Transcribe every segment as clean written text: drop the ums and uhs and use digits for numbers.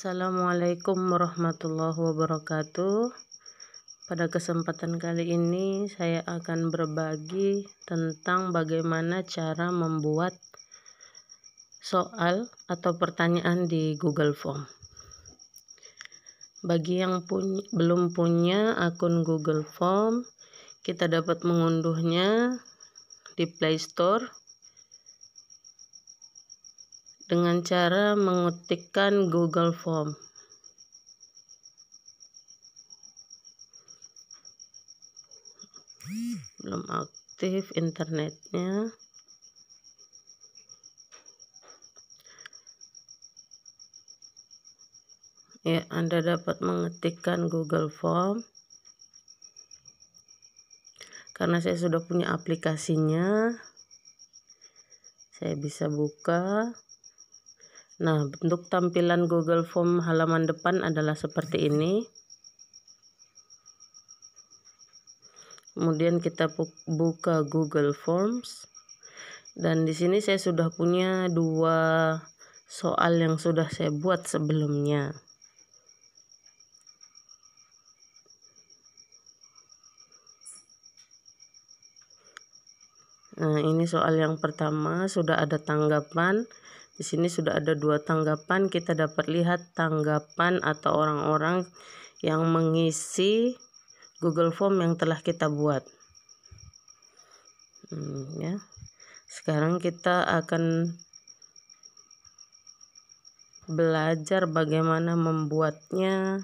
Assalamualaikum warahmatullahi wabarakatuh. Pada kesempatan kali ini saya akan berbagi tentang bagaimana cara membuat soal atau pertanyaan di Google Form. Bagi yang belum punya akun Google Form, kita dapat mengunduhnya di Play Store dengan cara mengetikkan Google Form. Belum aktif internetnya. Ya, Anda dapat mengetikkan Google Form. Karena saya sudah punya aplikasinya, saya bisa buka. Nah, bentuk tampilan Google Form halaman depan adalah seperti ini. Kemudian kita buka Google Forms. Dan di sini saya sudah punya 2 soal yang sudah saya buat sebelumnya. Nah, ini soal yang pertama, sudah ada tanggapan. Di sini sudah ada 2 tanggapan. Kita dapat lihat tanggapan atau orang-orang yang mengisi Google Form yang telah kita buat. Ya. Sekarang kita akan belajar bagaimana membuatnya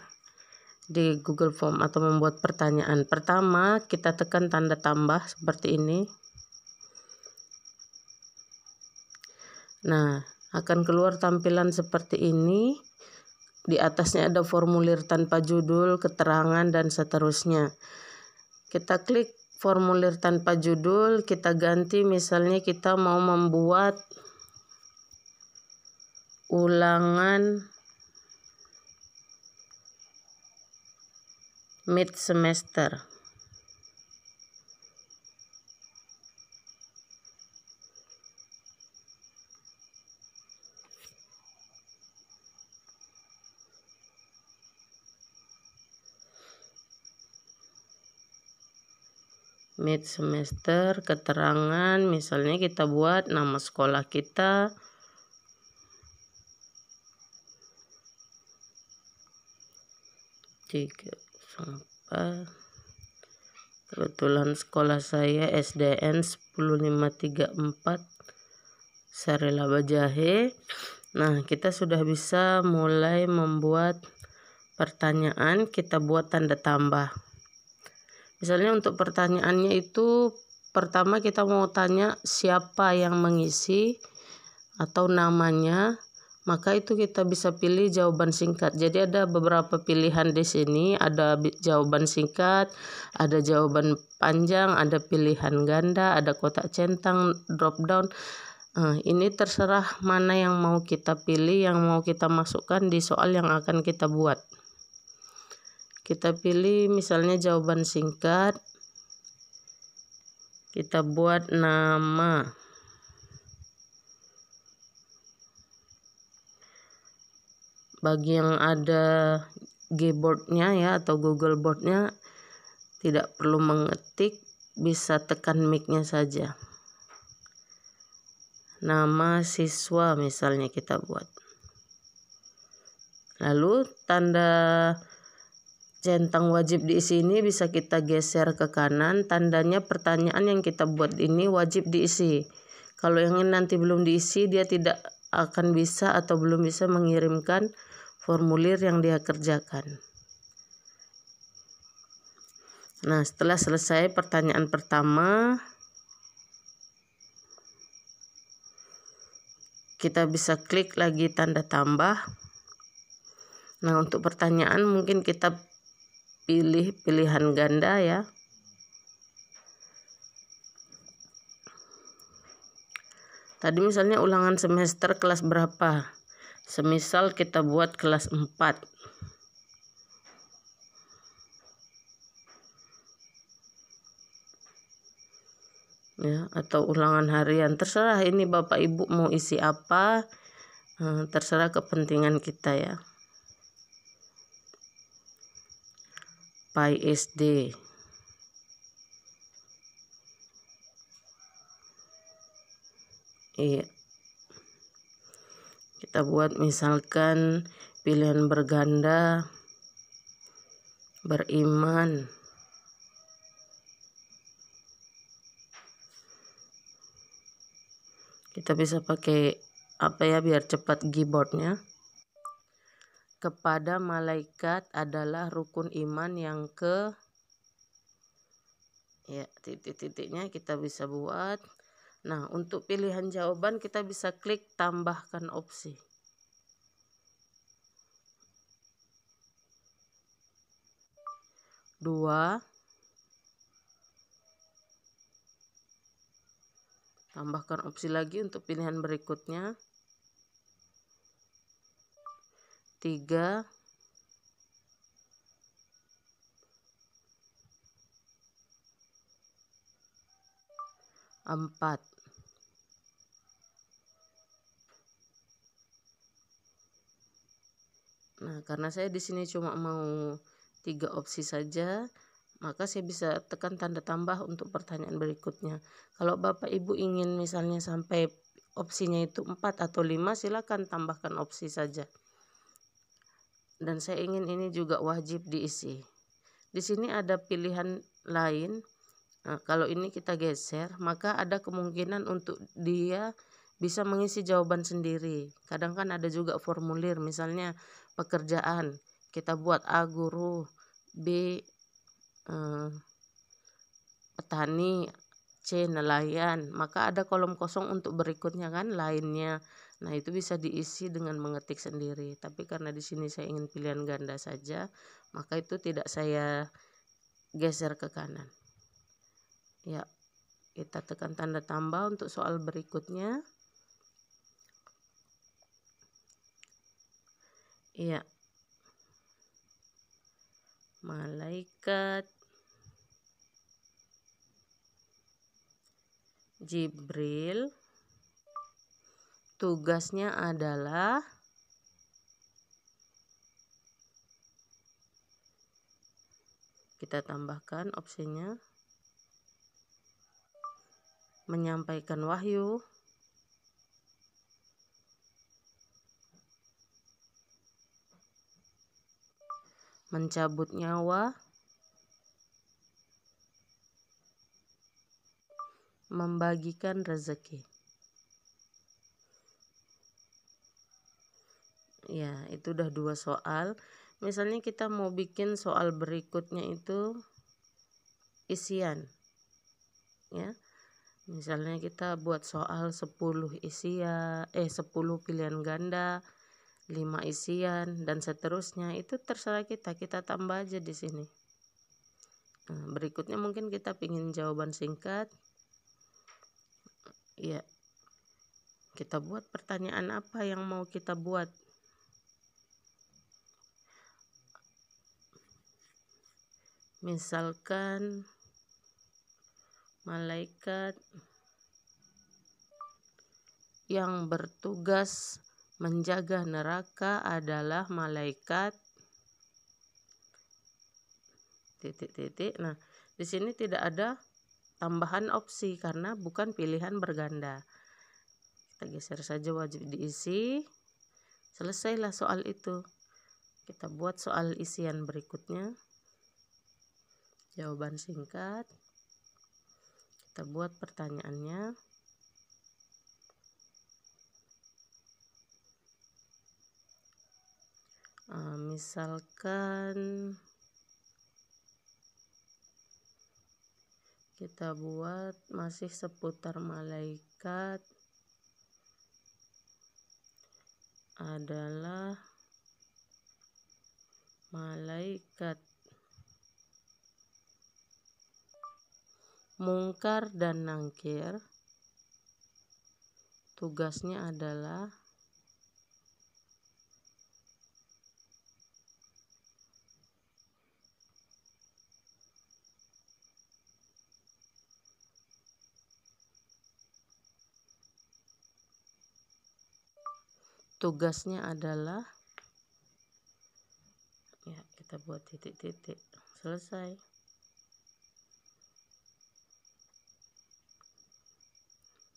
di Google Form atau membuat pertanyaan. Pertama, kita tekan tanda tambah seperti ini. Nah, akan keluar tampilan seperti ini. Di atasnya ada formulir tanpa judul, keterangan, dan seterusnya. Kita klik formulir tanpa judul, kita ganti, misalnya kita mau membuat ulangan mid semester. Mid semester, keterangan, misalnya kita buat nama sekolah kita, kebetulan sekolah saya SDN 10534 Sarelaba Jahe. Nah, kita sudah bisa mulai membuat pertanyaan. Kita buat tanda tambah. Misalnya untuk pertanyaannya itu, pertama kita mau tanya siapa yang mengisi atau namanya, maka itu kita bisa pilih jawaban singkat. Jadi ada beberapa pilihan di sini, ada jawaban singkat, ada jawaban panjang, ada pilihan ganda, ada kotak centang, drop down. Ini terserah mana yang mau kita pilih, yang mau kita masukkan di soal yang akan kita buat. Kita pilih misalnya jawaban singkat. Kita buat nama. Bagi yang ada Gboard-nya ya atau Google Board-nya, tidak perlu mengetik, bisa tekan mic-nya saja. Nama siswa misalnya kita buat. Lalu tanda centang wajib diisi ini bisa kita geser ke kanan. Tandanya pertanyaan yang kita buat ini wajib diisi. Kalau yang nanti belum diisi, dia tidak akan bisa atau belum bisa mengirimkan formulir yang dia kerjakan. Nah, setelah selesai pertanyaan pertama, kita bisa klik lagi tanda tambah. Nah, untuk pertanyaan mungkin kita pilih pilihan ganda ya. Tadi misalnya ulangan semester kelas berapa? Semisal kita buat kelas 4. Ya, atau ulangan harian, terserah ini Bapak Ibu mau isi apa, terserah kepentingan kita ya. pi SD. Iya. Kita buat misalkan pilihan berganda, beriman. Kita bisa pakai apa ya biar cepat keyboardnya. Kepada malaikat adalah rukun iman yang ya, titik-titiknya kita bisa buat. Nah, untuk pilihan jawaban kita bisa klik tambahkan opsi. Dua. Tambahkan opsi lagi untuk pilihan berikutnya. 3. 4. Nah, karena saya di sini cuma mau 3 opsi saja, maka saya bisa tekan tanda tambah untuk pertanyaan berikutnya. Kalau Bapak Ibu ingin misalnya sampai opsinya itu 4 atau 5, silakan tambahkan opsi saja. Dan saya ingin ini juga wajib diisi. Di sini ada pilihan lain. Nah, kalau ini kita geser, maka ada kemungkinan untuk dia bisa mengisi jawaban sendiri. Kadang kan ada juga formulir, misalnya pekerjaan. Kita buat A guru, B petani, C nelayan. Maka ada kolom kosong untuk berikutnya kan lainnya. Nah, itu bisa diisi dengan mengetik sendiri. Tapi karena di sini saya ingin pilihan ganda saja, maka itu tidak saya geser ke kanan. Ya, kita tekan tanda tambah untuk soal berikutnya. Iya. Malaikat Jibril tugasnya adalah kita tambahkan opsinya menyampaikan wahyu, mencabut nyawa, membagikan rezeki. Ya, itu udah 2 soal. Misalnya kita mau bikin soal berikutnya itu isian. Ya. Misalnya kita buat soal 10 isian, 10 pilihan ganda, 5 isian dan seterusnya. Itu terserah kita tambah aja di sini. Nah, berikutnya mungkin kita ingin jawaban singkat. Ya. Kita buat pertanyaan apa yang mau kita buat. Misalkan malaikat yang bertugas menjaga neraka adalah malaikat titik-titik. Nah, di sini tidak ada tambahan opsi karena bukan pilihan berganda. Kita geser saja wajib diisi. Selesailah soal itu. Kita buat soal isian berikutnya. Jawaban singkat. Kita buat pertanyaannya. Misalkan kita buat masih seputar malaikat adalah malaikat mungkar dan nangkir. Tugasnya adalah ya kita buat titik-titik selesai.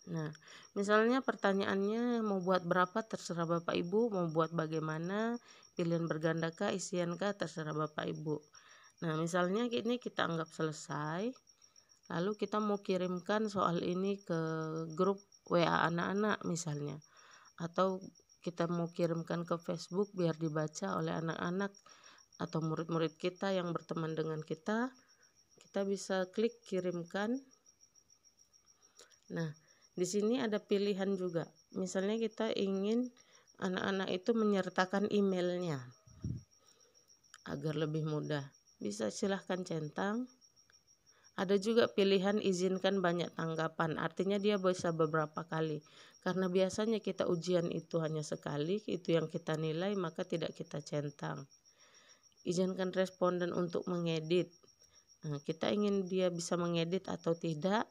Nah, misalnya pertanyaannya mau buat berapa terserah Bapak Ibu, mau buat bagaimana, pilihan berganda kah, isian kah, terserah Bapak Ibu. Nah, misalnya ini kita anggap selesai, lalu kita mau kirimkan soal ini ke grup WA anak-anak misalnya, atau kita mau kirimkan ke Facebook biar dibaca oleh anak-anak atau murid-murid kita yang berteman dengan kita bisa klik kirimkan. Nah, di sini ada pilihan juga. Misalnya kita ingin anak-anak itu menyertakan emailnya agar lebih mudah. Bisa silahkan centang. Ada juga pilihan izinkan banyak tanggapan. Artinya dia bisa beberapa kali. Karena biasanya kita ujian itu hanya sekali, itu yang kita nilai, maka tidak kita centang. Izinkan responden untuk mengedit. Nah, kita ingin dia bisa mengedit atau tidak.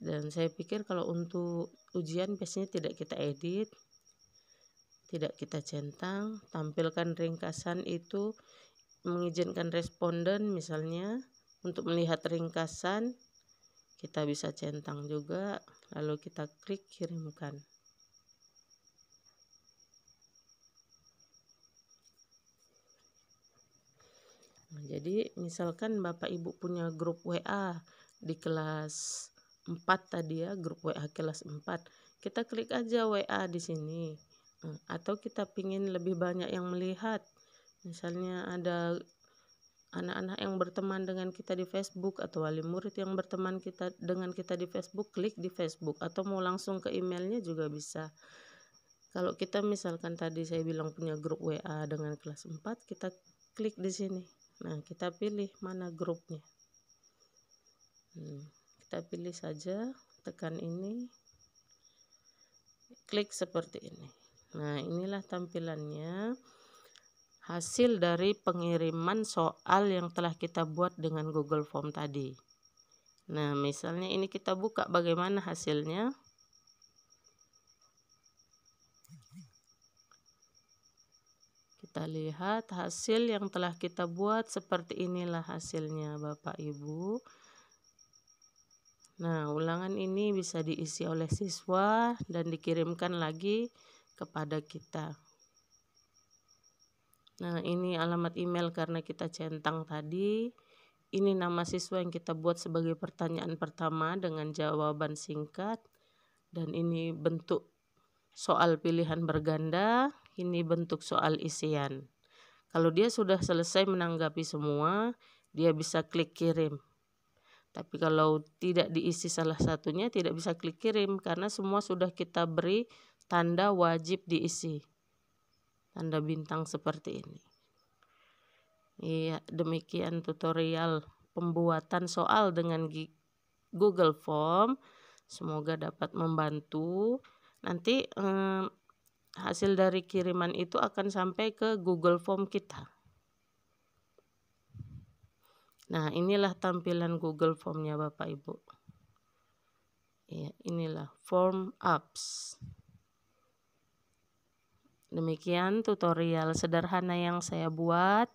Dan saya pikir kalau untuk ujian biasanya tidak kita edit, tidak kita centang. Tampilkan ringkasan itu, mengizinkan responden misalnya untuk melihat ringkasan, kita bisa centang juga, lalu kita klik kirimkan. Nah, jadi misalkan Bapak Ibu punya grup WA di kelas 4 tadi ya, grup WA kelas 4. Kita klik aja WA di sini. Atau kita pingin lebih banyak yang melihat. Misalnya ada anak-anak yang berteman dengan kita di Facebook atau wali murid yang berteman dengan kita di Facebook, klik di Facebook atau mau langsung ke emailnya juga bisa. Kalau kita misalkan tadi saya bilang punya grup WA dengan kelas 4, kita klik di sini. Nah, kita pilih mana grupnya. Kita pilih saja, tekan ini, klik seperti ini. Nah, inilah tampilannya, hasil dari pengiriman soal yang telah kita buat dengan Google Form tadi. Nah, misalnya ini kita buka bagaimana hasilnya. Kita lihat hasil yang telah kita buat, seperti inilah hasilnya Bapak Ibu. Nah, ulangan ini bisa diisi oleh siswa dan dikirimkan lagi kepada kita. Nah, ini alamat email karena kita centang tadi. Ini nama siswa yang kita buat sebagai pertanyaan pertama dengan jawaban singkat. Dan ini bentuk soal pilihan berganda, ini bentuk soal isian. Kalau dia sudah selesai menanggapi semua, dia bisa klik kirim. Tapi kalau tidak diisi salah satunya, tidak bisa klik kirim karena semua sudah kita beri tanda wajib diisi. Tanda bintang seperti ini. Iya, demikian tutorial pembuatan soal dengan Google Form. Semoga dapat membantu. Nanti hasil dari kiriman itu akan sampai ke Google Form kita. Nah, inilah tampilan Google Form-nya Bapak Ibu. Ya, inilah Form Apps. Demikian tutorial sederhana yang saya buat.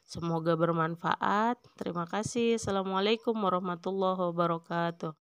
Semoga bermanfaat. Terima kasih. Assalamualaikum warahmatullahi wabarakatuh.